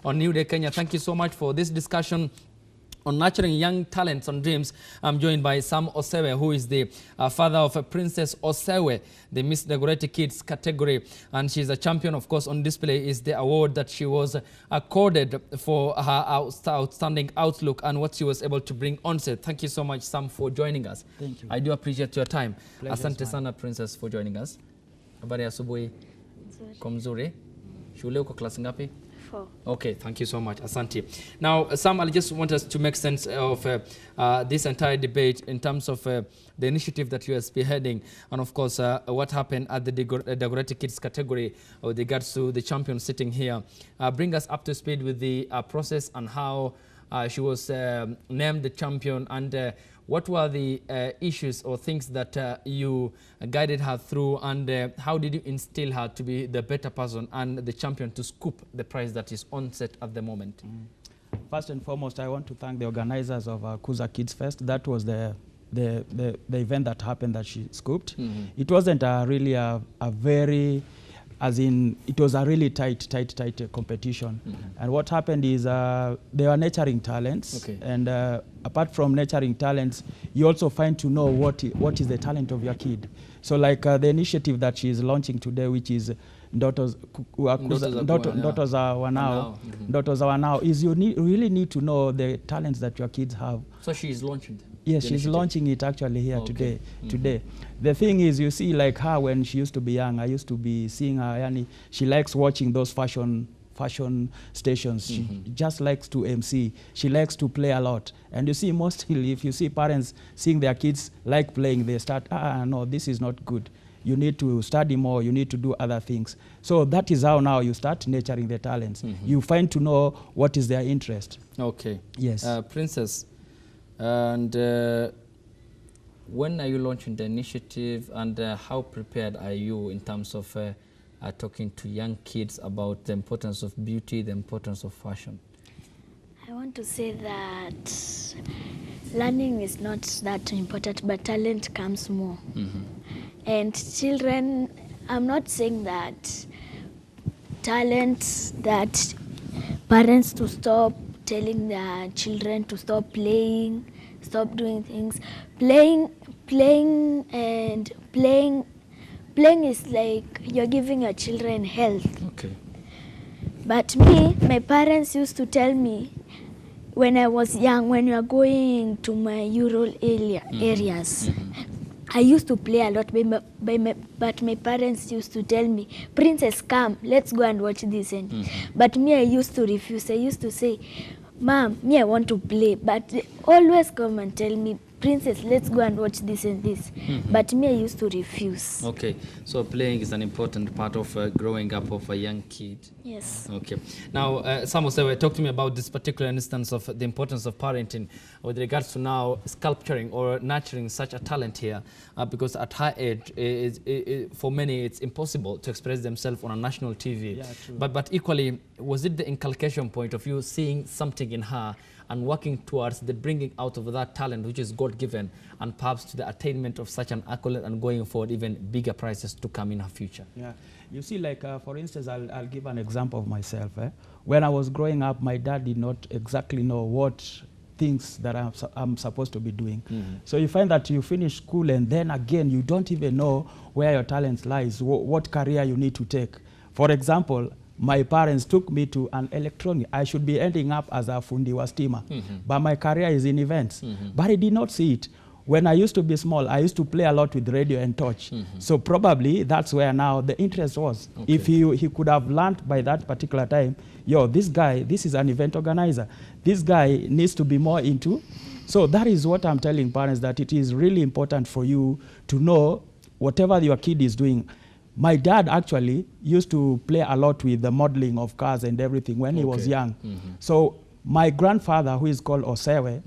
on New Day Kenya. Thank you so much for this discussion on nurturing young talents and dreams. I'm joined by Sam Osewe, who is the father of Princess Osewe, the Miss Dagoretti Kids category. And she's a champion. Of course, on display is the award that she was accorded for her outstanding outlook and what she was able to bring on set. Thank you so much, Sam, for joining us. Thank you. I do appreciate your time. Pleasure. Asante sana, Princess, for joining us. Habari ya asubuhi. Komzuri. Shule uko klasi ngapi? 4. Okay, thank you so much, Asante. Now, Sam, I just want us to make sense of this entire debate in terms of the initiative that you are spearheading, and of course, what happened at the Dagoretti Kids category with regards to the champion sitting here. Bring us up to speed with the process and how she was named the champion, and what were the issues or things that you guided her through, and how did you instill her to be the better person and the champion to scoop the prize that is on set at the moment? Very and foremost, I want to thank the organizers of Kuza Kids Fest. That was the event that happened that she scooped. It wasn't really a very, as in, it was a really tight competition. And what happened is they were nurturing talents. Okay. And apart from nurturing talents, you also find to know what is the talent of your kid. So like the initiative that she is launching today, which is NdotoZaWanao. NdotoZaWanao is you really need to know the talents that your kids have. So she is launching them? Yes, she's launching it actually here today. The thing is, you see, like her when she used to be young, I used to be seeing her, yani, she likes watching those fashion stations. She just likes to MC. She likes to play a lot. And you see, mostly if you see parents seeing their kids like playing, they start, no, this is not good. You need to study more, you need to do other things. So that is how now you start nurturing the talents. You find to know what is their interest. Okay. Yes. Princess, and when are you launching the initiative, and how prepared are you in terms of talking to young kids about the importance of beauty, the importance of fashion? I want to say that learning is not that important, but talent comes more. And children, I'm not saying that talent, that parents to stop telling their children to stop playing, stop doing things. Playing is like you're giving your children health. Okay. But me, my parents used to tell me when I was young, when you are going to my rural areas, I used to play a lot, but my parents used to tell me, Princess, come, let's go and watch this. But me, I used to refuse. I used to say, Mom, me, I want to play. But they always come and tell me, Princess, let's go and watch this and this. But me, I used to refuse. Okay, so playing is an important part of growing up of a young kid. Yes. Okay. Now, Sam Osewe, talk to me about this particular instance of the importance of parenting with regards to now sculpturing or nurturing such a talent here, because at her age, for many, it's impossible to express themselves on a national TV. Yeah, true. But equally, was it the inculcation point of you seeing something in her and working towards the bringing out of that talent which is God-given, and perhaps to the attainment of such an accolade and going forward even bigger prizes to come in her future? Yeah, you see, like for instance, I'll give an example of myself. When I was growing up, my dad did not exactly know what things that I'm supposed to be doing. So you find that you finish school and then again you don't even know where your talent lies, what career you need to take. For example, my parents took me to an electronic. I should be ending up as a fundi wa stima, but my career is in events. But I did not see it. When I used to be small, I used to play a lot with radio and touch. So probably that's where now the interest was. Okay. If he could have learned by that particular time, this guy, this is an event organizer. This guy needs to be more into. So that is what I'm telling parents, that it is really important for you to know whatever your kid is doing. My dad actually used to play a lot with the modeling of cars and everything when he was young. So my grandfather, who is called Osewe,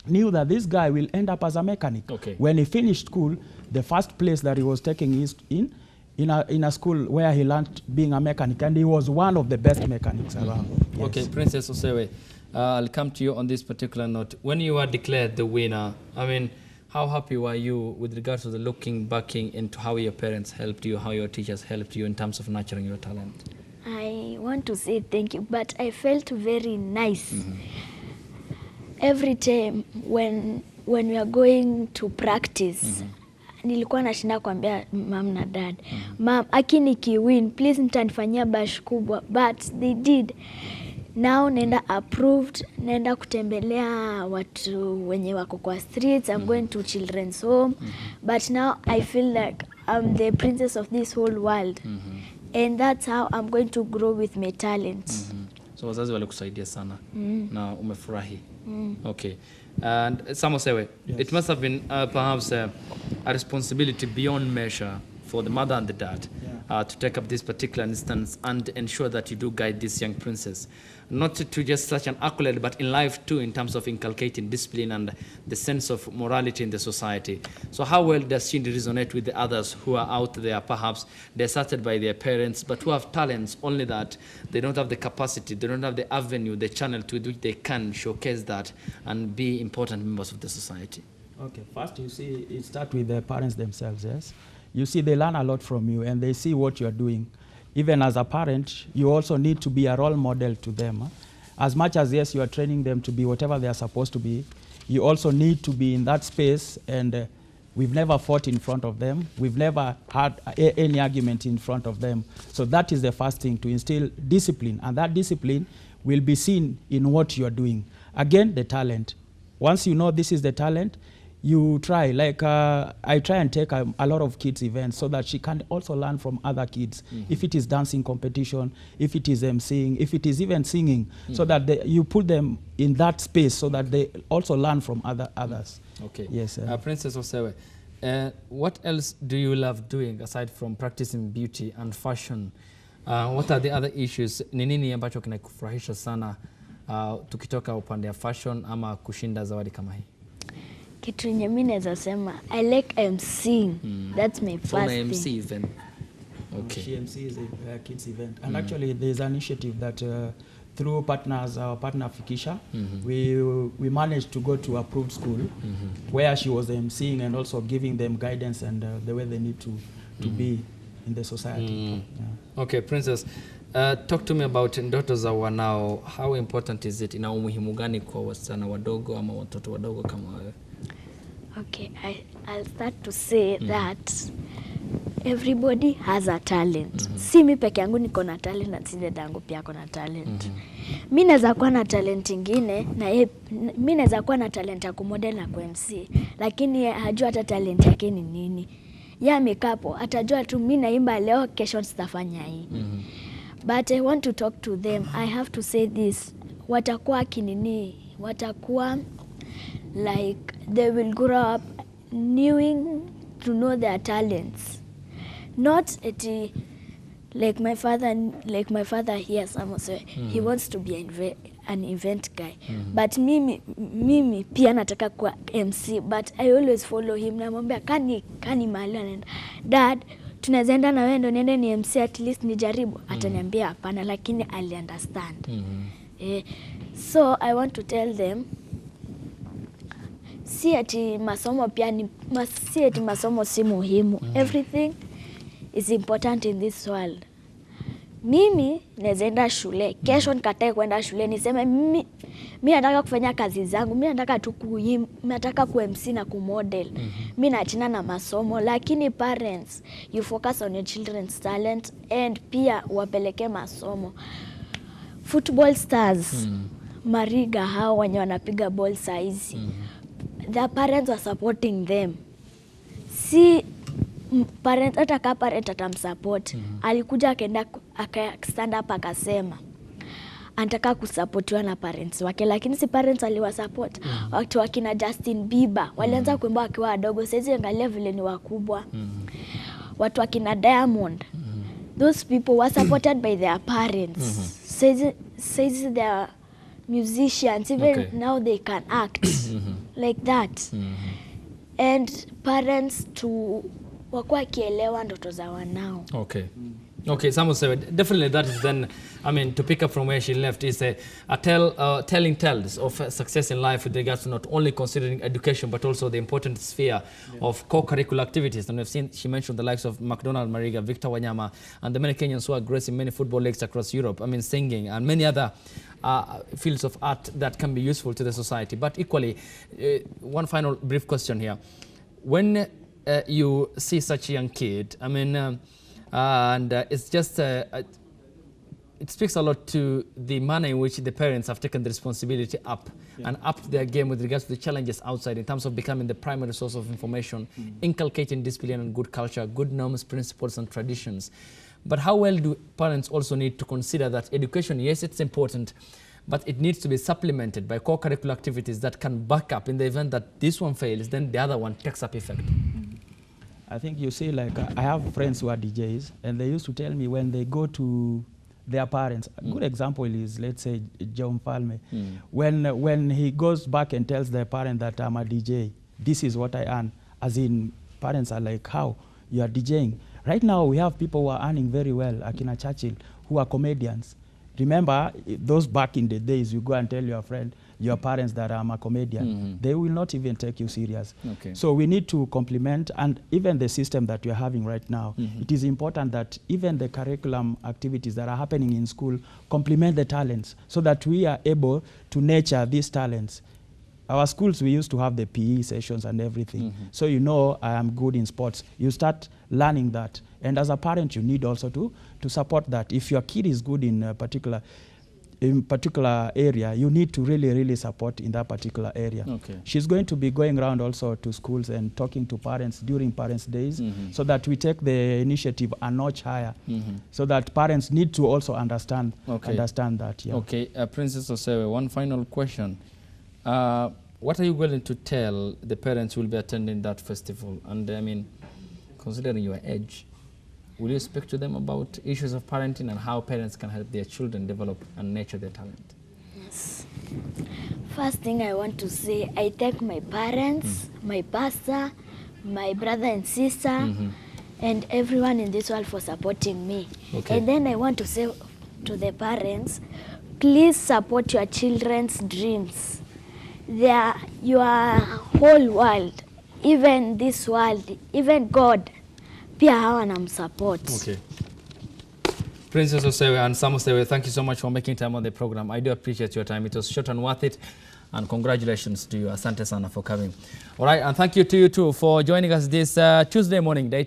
knew that this guy will end up as a mechanic. Okay. When he finished school, the first place that he was taking is in a school where he learned being a mechanic, and he was one of the best mechanics around. Yes. Okay, Princess Osewe, I'll come to you on this particular note. When you were declared the winner, I mean, how happy were you with regards to the looking back into how your parents helped you, how your teachers helped you in terms of nurturing your talent? I want to say thank you, but I felt very nice. Every time when we are going to practice, nilikuwa nashinda kuambia mom na dad, mom, akini kiwin, please mtanifanyia bash kubwa, but they did. Now naenda approved, naenda kutembelea watu wenye wako kwa streets, I'm going to children's home, but now I feel like I'm the princess of this whole world, and that's how I'm going to grow with my talents. So wazazi walikusaidia sana na umefurahi. Okay. And Osewe, yes. It must have been perhaps a responsibility beyond measure for the mother and the dad to take up this particular instance and ensure that you do guide this young princess. Not to just such an accolade, but in life too, in terms of inculcating discipline and the sense of morality in the society. So how well does she resonate with the others who are out there, perhaps deserted by their parents, but who have talents, only that they don't have the capacity, they don't have the avenue, the channel to which they can showcase that and be important members of the society? Okay, first you see, it starts with the parents themselves, yes? You see, they learn a lot from you and they see what you are doing. Even as a parent, you also need to be a role model to them. As much as, yes, you are training them to be whatever they are supposed to be, you also need to be in that space, and we've never fought in front of them. We've never had any argument in front of them. So that is the first thing, to instill discipline, and that discipline will be seen in what you are doing. Again, the talent. Once you know this is the talent, you try, like I try and take a lot of kids events so that she can also learn from other kids. If it is dancing competition, if it is emceeing, if it is even singing, so that you put them in that space so that they also learn from others. Okay. Yes. Princess Osewe, what else do you love doing aside from practicing beauty and fashion? What are the other issues? Ni nini ambacho kinakufurahisha sana tukitoka upande ya fashion ama kushinda zawadi kama hii? Kitu yenye mimi naweza sema, I like emceeing. That's my first thing. MC event. Okay. She MCs a kids event. And actually there's an initiative that through partners, our partner Fikisha, we managed to go to approved school where she was emceeing and also giving them guidance and the way they need to be in the society. Yeah. Okay, Princess, talk to me about NdotoZaWanao. How important is it? Ina umuhimu gani kwa wasichana wadogo ama watoto wadogo kama wewe? Okay, I'll start to say that everybody has a talent. Si mi peke yangu niko na talent na si dadangu pia ako na talent. Mimi naweza kuwa na talent ingine na mimi naweza kuwa na talent ya kumodel na ku-MC, lakini hajua hata talent yake ni nini. Yeye amekapo atajua tu mimi naimba leo, kesho sitafanya hii. But I want to talk to them. I have to say this. Watakuwa kinini, watakuwa like they will grow up knowing to know their talents. Not like my father here, he wants to be an event guy. But mimi pia nataka kuwa MC, but I always follow him. Namwambia kani mahali anaenda, dad, tunaweza enda na wewe ndo niende ni MC at least nijaribu. Ataniambia hapana, lakini ali understand. So I want to tell them, si ati masomo pia ni si ati masomo si muhimu. Everything is important in this world. Mimi naweza enda shule, kesho nikatae kwenda shule niseme mimi nataka kufanya kazi zangu, mimi nataka tu nataka ku-MC na ku-model. Mimi naachana na masomo, lakini parents, you focus on your children's talent and pia wapeleke masomo. Football stars, Mariga hao wenye wanapiga ball size. Their parents are supporting them. Si parents, hata kama parent atamsupport, alikuja akaenda stand up akasema anataka kusupportiwa na parents wake, lakini si parents aliwasupport. Watu wakina Justin Bieber walianza kuimba wakiwa wadogo, sasa angalia vile ni wakubwa. Watu wakina Diamond, those people were supported by their parents. Says they are musicians, even now they can act like that. And parents to wakuwa kielewa ndoto za wanao. Okay. Okay, Samuel said definitely that is then, I mean, to pick up from where she left, is a telling tales of success in life with regards to not only considering education but also the important sphere of co-curricular activities. And we've seen, she mentioned the likes of McDonald Mariga, Victor Wanyama, and the many Kenyans who are gracing many football leagues across Europe. I mean, singing and many other fields of art that can be useful to the society. But equally, one final brief question here. When you see such a young kid, I mean, it's just, it speaks a lot to the manner in which the parents have taken the responsibility up and upped their game with regards to the challenges outside in terms of becoming the primary source of information, inculcating discipline and good culture, good norms, principles and traditions. But how well do parents also need to consider that education, yes, it's important, but it needs to be supplemented by co-curricular activities that can back up in the event that this one fails, then the other one takes up effect. I think you see, like, I have friends who are DJs, and they used to tell me when they go to their parents, a good example is, let's say, John Palme. When he goes back and tells their parent that I'm a DJ, this is what I earn, as in, parents are like, how? You are DJing. Right now, we have people who are earning very well, Akina Churchill, who are comedians. Remember, those back in the days, you go and tell your friend, your parents that I'm a comedian, they will not even take you serious. Okay. So we need to complement, and even the system that we're having right now, it is important that even the curriculum activities that are happening in school complement the talents so that we are able to nurture these talents. Our schools, we used to have the PE sessions and everything. So you know I am good in sports. You start learning that. And as a parent, you need also to support that. If your kid is good in a particular area, you need to really support in that particular area. Okay. She's going to be going around also to schools and talking to parents during Parents' Days so that we take the initiative a notch higher so that parents need to also understand that. Yeah. Okay, Princess Osewe, one final question. What are you willing to tell the parents who will be attending that festival? And I mean, considering your age, will you speak to them about issues of parenting and how parents can help their children develop and nurture their talent? Yes. First thing I want to say, I thank my parents, my pastor, my brother and sister, and everyone in this world for supporting me. Okay. And then I want to say to the parents, please support your children's dreams. They are your whole world, even this world, even God. Pia hawa na support. Okay. Princess Osewe and Sam Osewe, thank you so much for making time on the program. I do appreciate your time. It was short and worth it. And congratulations to you. Asante sana for coming. All right, and thank you to you too for joining us this Tuesday morning, day